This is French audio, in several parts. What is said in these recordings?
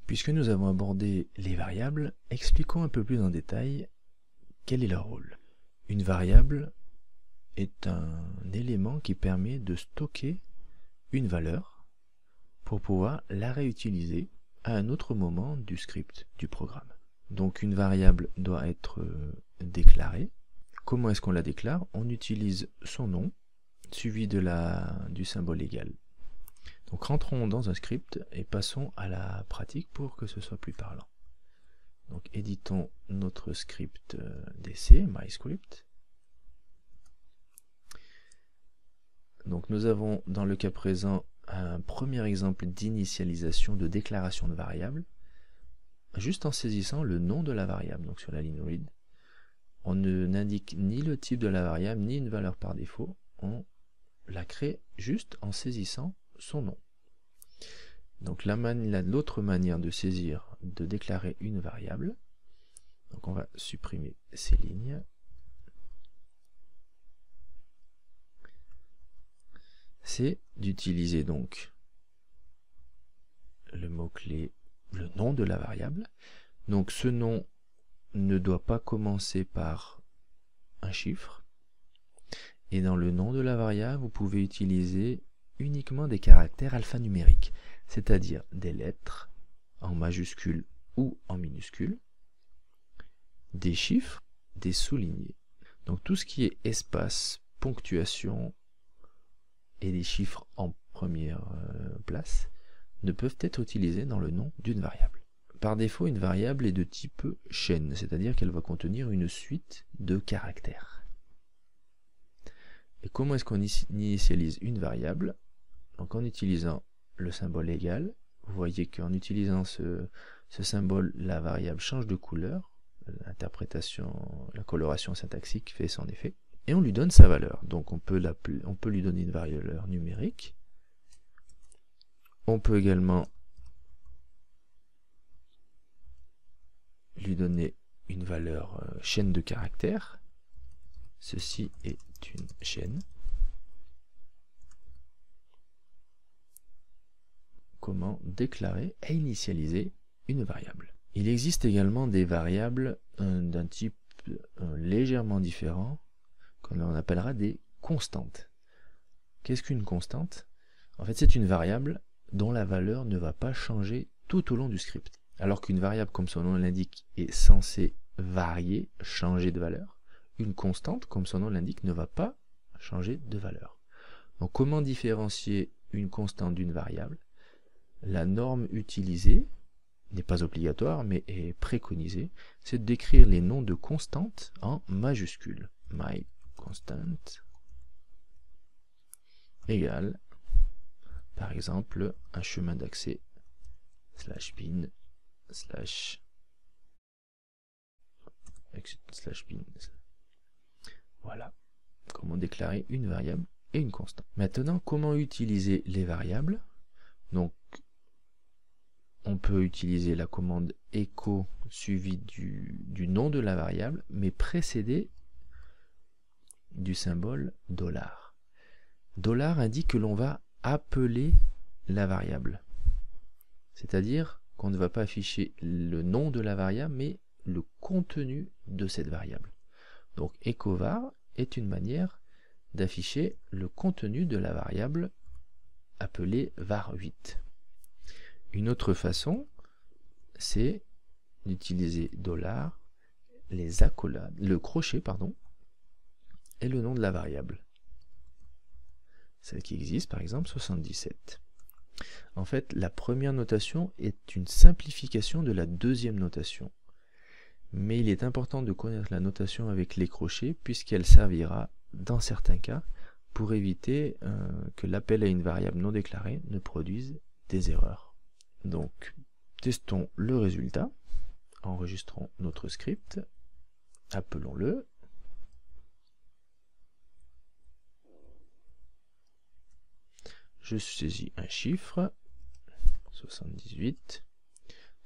Puisque nous avons abordé les variables, expliquons un peu plus en détail quel est leur rôle. Une variable est un élément qui permet de stocker une valeur pour pouvoir la réutiliser à un autre moment du script, du programme. Donc une variable doit être déclarée. Comment est-ce qu'on la déclare? On utilise son nom suivi du symbole égal. Donc rentrons dans un script et passons à la pratique pour que ce soit plus parlant. Donc éditons notre script d'essai, MyScript. Donc nous avons dans le cas présent un premier exemple d'initialisation de déclaration de variable, juste en saisissant le nom de la variable, donc sur la ligne read. On n'indique ni le type de la variable, ni une valeur par défaut, on la crée juste en saisissant son nom. Donc l'autre manière de saisir, de déclarer une variable, donc on va supprimer ces lignes. C'est d'utiliser donc le mot-clé, le nom de la variable. Donc ce nom ne doit pas commencer par un chiffre. Et dans le nom de la variable, vous pouvez utiliser uniquement des caractères alphanumériques, c'est-à-dire des lettres en majuscule ou en minuscule, des chiffres, des soulignés. Donc tout ce qui est espace, ponctuation et des chiffres en première place ne peuvent être utilisés dans le nom d'une variable. Par défaut, une variable est de type chaîne, c'est-à-dire qu'elle va contenir une suite de caractères. Et comment est-ce qu'on initialise une variable? Donc en utilisant le symbole égal, vous voyez qu'en utilisant ce symbole, la variable change de couleur, l'interprétation, la coloration syntaxique fait son effet, et on lui donne sa valeur. Donc on peut lui donner une valeur numérique. On peut également lui donner une valeur chaîne de caractères. Ceci est une chaîne. Comment déclarer et initialiser une variable. Il existe également des variables d'un type légèrement différent, qu'on appellera des constantes. Qu'est-ce qu'une constante? En fait, c'est une variable dont la valeur ne va pas changer tout au long du script. Alors qu'une variable, comme son nom l'indique, est censée varier, changer de valeur, une constante, comme son nom l'indique, ne va pas changer de valeur. Donc comment différencier une constante d'une variable? La norme utilisée n'est pas obligatoire, mais est préconisée, c'est d'écrire les noms de constantes en majuscules. myConstant égale, par exemple, un chemin d'accès /bin /bin. Voilà comment déclarer une variable et une constante. Maintenant, comment utiliser les variables? Donc on peut utiliser la commande echo suivie du nom de la variable, mais précédée du symbole $. $ indique que l'on va appeler la variable. C'est-à-dire qu'on ne va pas afficher le nom de la variable, mais le contenu de cette variable. Donc echo var est une manière d'afficher le contenu de la variable appelée var8. Une autre façon, c'est d'utiliser $, les accolades, le crochet, et le nom de la variable. Celle qui existe, par exemple, 77. En fait, la première notation est une simplification de la deuxième notation. Mais il est important de connaître la notation avec les crochets, puisqu'elle servira, dans certains cas, pour éviter que l'appel à une variable non déclarée ne produise des erreurs. Donc, testons le résultat. Enregistrons notre script. Appelons-le. Je saisis un chiffre, 78.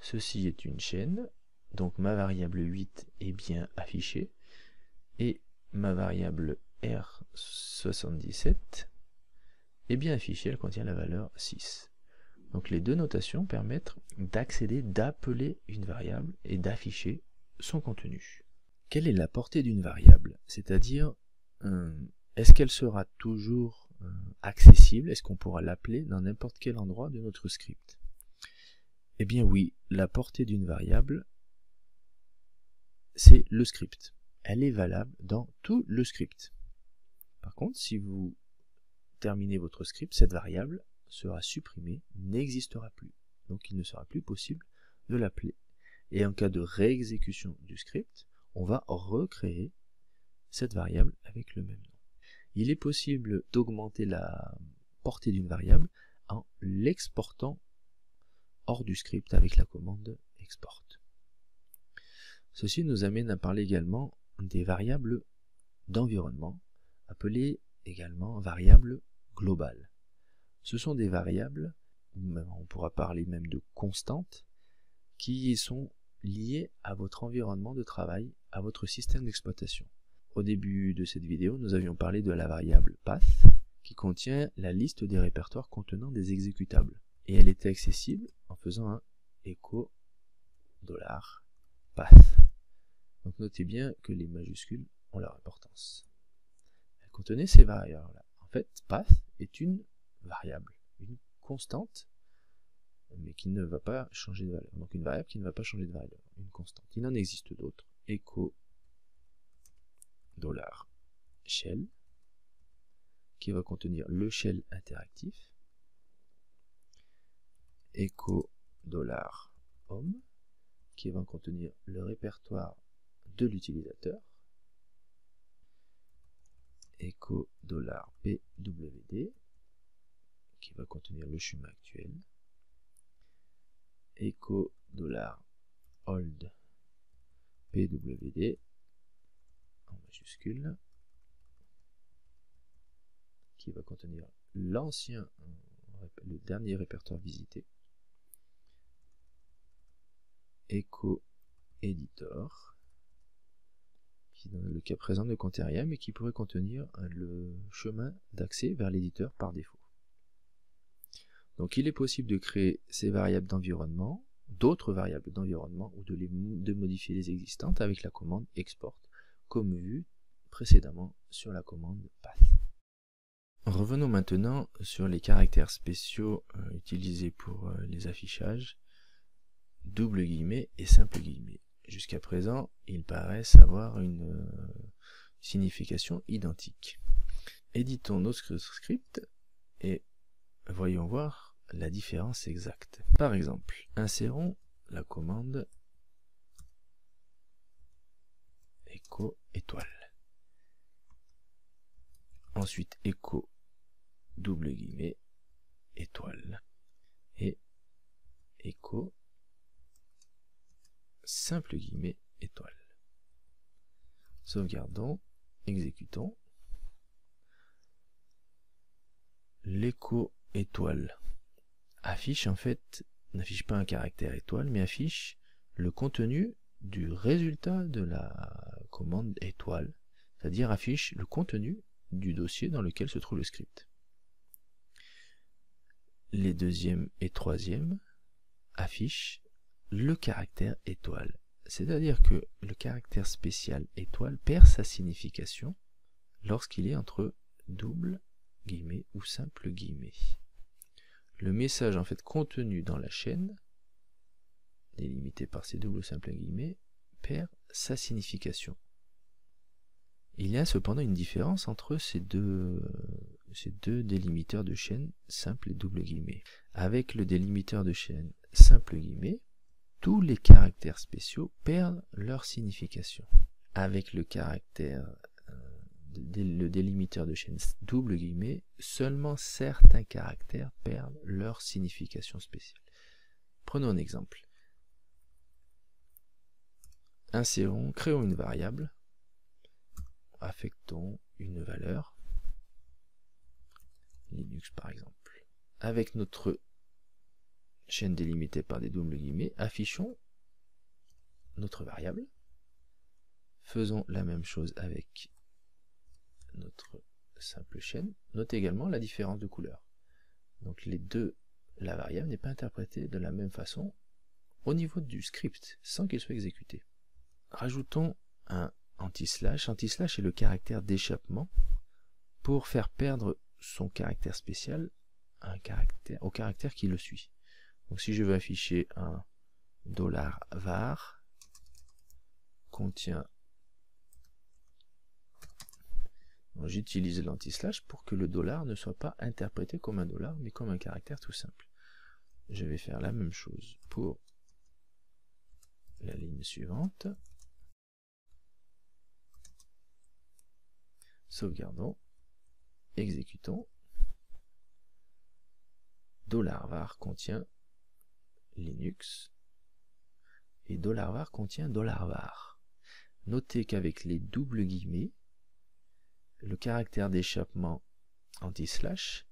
Ceci est une chaîne. Donc ma variable 8 est bien affichée. Et ma variable R77 est bien affichée, elle contient la valeur 6. Donc les deux notations permettent d'accéder, d'appeler une variable et d'afficher son contenu. Quelle est la portée d'une variable? C'est-à-dire, est-ce qu'elle sera toujours accessible? Est-ce qu'on pourra l'appeler dans n'importe quel endroit de notre script? Eh bien oui, la portée d'une variable, c'est le script. Elle est valable dans tout le script. Par contre, si vous terminez votre script, cette variable sera supprimée, n'existera plus. Donc il ne sera plus possible de l'appeler. Et en cas de réexécution du script, on va recréer cette variable avec le même nom. Il est possible d'augmenter la portée d'une variable en l'exportant hors du script avec la commande export. Ceci nous amène à parler également des variables d'environnement, appelées également variables globales. Ce sont des variables, on pourra parler même de constantes, qui sont liées à votre environnement de travail, à votre système d'exploitation. Au début de cette vidéo, nous avions parlé de la variable path, qui contient la liste des répertoires contenant des exécutables. Et elle était accessible en faisant un echo $path. Donc notez bien que les majuscules ont leur importance. Elle contenait ces variables-là. En fait, path est une variable, une constante, mais qui ne va pas changer de valeur. Donc une variable qui ne va pas changer de valeur, une constante. Il en existe d'autres. Echo $shell, qui va contenir le shell interactif. Echo $home, qui va contenir le répertoire de l'utilisateur. Echo $pwd, qui va contenir le chemin actuel. Echo $old pwd en majuscule, qui va contenir l'ancien, le dernier répertoire visité. Echo editor, qui dans le cas présent ne contient rien, mais qui pourrait contenir le chemin d'accès vers l'éditeur par défaut. Donc il est possible de créer ces variables d'environnement, d'autres variables d'environnement, ou de modifier les existantes avec la commande export, comme vu précédemment sur la commande path. Revenons maintenant sur les caractères spéciaux utilisés pour les affichages, double guillemets et simple guillemets. Jusqu'à présent, ils paraissent avoir une signification identique. Éditons nos scripts et voyons voir la différence exacte. Par exemple, insérons la commande echo étoile. Ensuite, echo double guillemets étoile. Et echo simple guillemets étoile. Sauvegardons, exécutons. L'écho étoile affiche en fait, n'affiche pas un caractère étoile, mais affiche le contenu du résultat de la commande étoile, c'est-à-dire affiche le contenu du dossier dans lequel se trouve le script. Les deuxième et troisième affichent le caractère étoile, c'est-à-dire que le caractère spécial étoile perd sa signification lorsqu'il est entre double guillemets ou simple guillemets. Le message en fait contenu dans la chaîne, délimité par ces doubles ou simples guillemets, perd sa signification. Il y a cependant une différence entre ces deux délimiteurs de chaîne, simple et double guillemets. Avec le délimiteur de chaîne simple guillemets, tous les caractères spéciaux perdent leur signification. Avec le délimiteur de chaîne double guillemets, seulement certains caractères perdent leur signification spéciale. Prenons un exemple. Créons une variable, affectons une valeur, Linux par exemple. Avec notre chaîne délimitée par des doubles guillemets, affichons notre variable. Faisons la même chose avec notre simple chaîne. Notez également la différence de couleur. Donc les deux la variable n'est pas interprétée de la même façon au niveau du script, sans qu'il soit exécuté. Rajoutons un anti-slash. Anti-slash est le caractère d'échappement pour faire perdre son caractère spécial au caractère qui le suit. Donc si je veux afficher un $var contient, j'utilise l'anti-slash pour que le dollar ne soit pas interprété comme un dollar, mais comme un caractère tout simple. Je vais faire la même chose pour la ligne suivante. Sauvegardons, exécutons. $var contient Linux et $var contient $var. Notez qu'avec les doubles guillemets, le caractère d'échappement anti-slash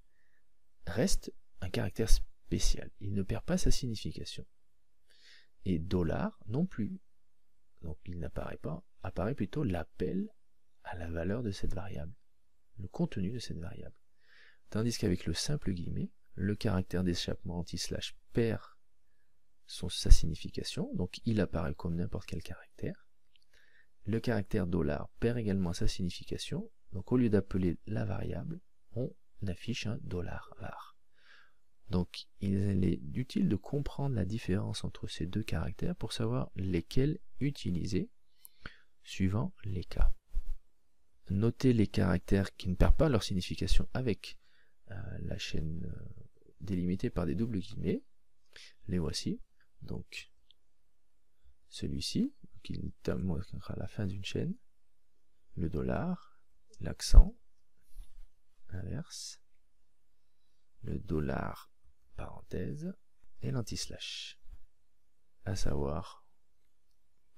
reste un caractère spécial. Il ne perd pas sa signification. Et dollar non plus. Donc il n'apparaît pas, apparaît plutôt l'appel à la valeur de cette variable, le contenu de cette variable. Tandis qu'avec le simple guillemet, le caractère d'échappement anti-slash perd sa signification, donc il apparaît comme n'importe quel caractère. Le caractère dollar perd également sa signification, donc au lieu d'appeler la variable, on affiche un $var. Donc il est utile de comprendre la différence entre ces deux caractères pour savoir lesquels utiliser suivant les cas. Notez les caractères qui ne perdent pas leur signification avec la chaîne délimitée par des doubles guillemets. Les voici. Donc celui-ci, qui marquera la fin d'une chaîne, le dollar, l'accent inverse, le dollar parenthèse et l'anti-slash, à savoir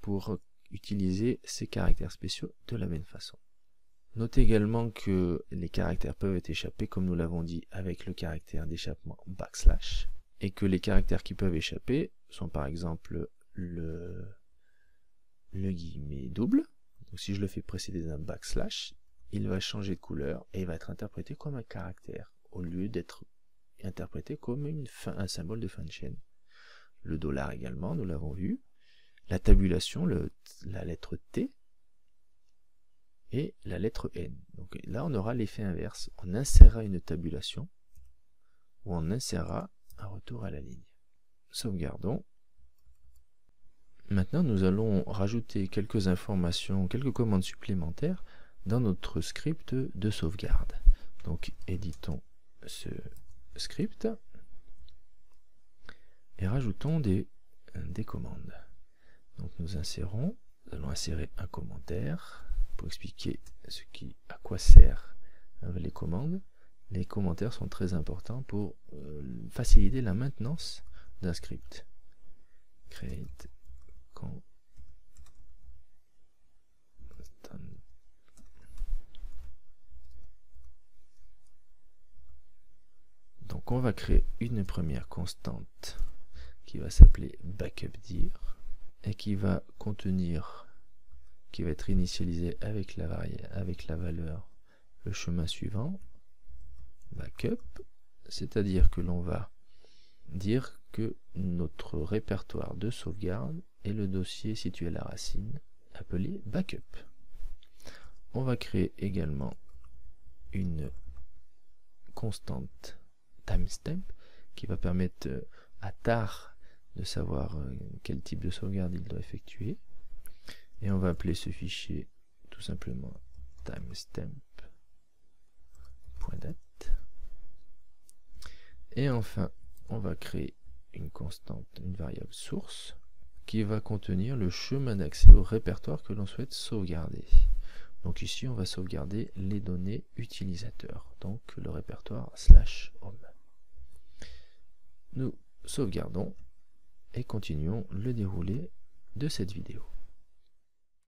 pour utiliser ces caractères spéciaux de la même façon. Notez également que les caractères peuvent être échappés, comme nous l'avons dit, avec le caractère d'échappement backslash, et que les caractères qui peuvent échapper sont par exemple le guillemet double. Donc si je le fais précéder d'un backslash, il va changer de couleur et il va être interprété comme un caractère, au lieu d'être interprété comme un symbole de fin de chaîne. Le dollar également, nous l'avons vu. La tabulation, la lettre T, et la lettre N. Donc là, on aura l'effet inverse. On insérera une tabulation ou on insérera un retour à la ligne. Sauvegardons. Maintenant, nous allons rajouter quelques informations, quelques commandes supplémentaires dans notre script de sauvegarde. Donc, éditons ce script et rajoutons des commandes. Donc, nous allons insérer un commentaire pour expliquer à quoi servent les commandes. Les commentaires sont très importants pour faciliter la maintenance d'un script. Create Donc on va créer une première constante qui va s'appeler backupdir et qui va être initialisée avec la valeur le chemin suivant, backup, c'est-à-dire que l'on va dire que notre répertoire de sauvegarde est le dossier situé à la racine appelé backup. On va créer également une constante timestamp qui va permettre à tar de savoir quel type de sauvegarde il doit effectuer, et on va appeler ce fichier tout simplement timestamp.date. Et enfin on va créer une variable source qui va contenir le chemin d'accès au répertoire que l'on souhaite sauvegarder. Donc ici on va sauvegarder les données utilisateurs, donc le répertoire /home. Nous sauvegardons et continuons le déroulé de cette vidéo.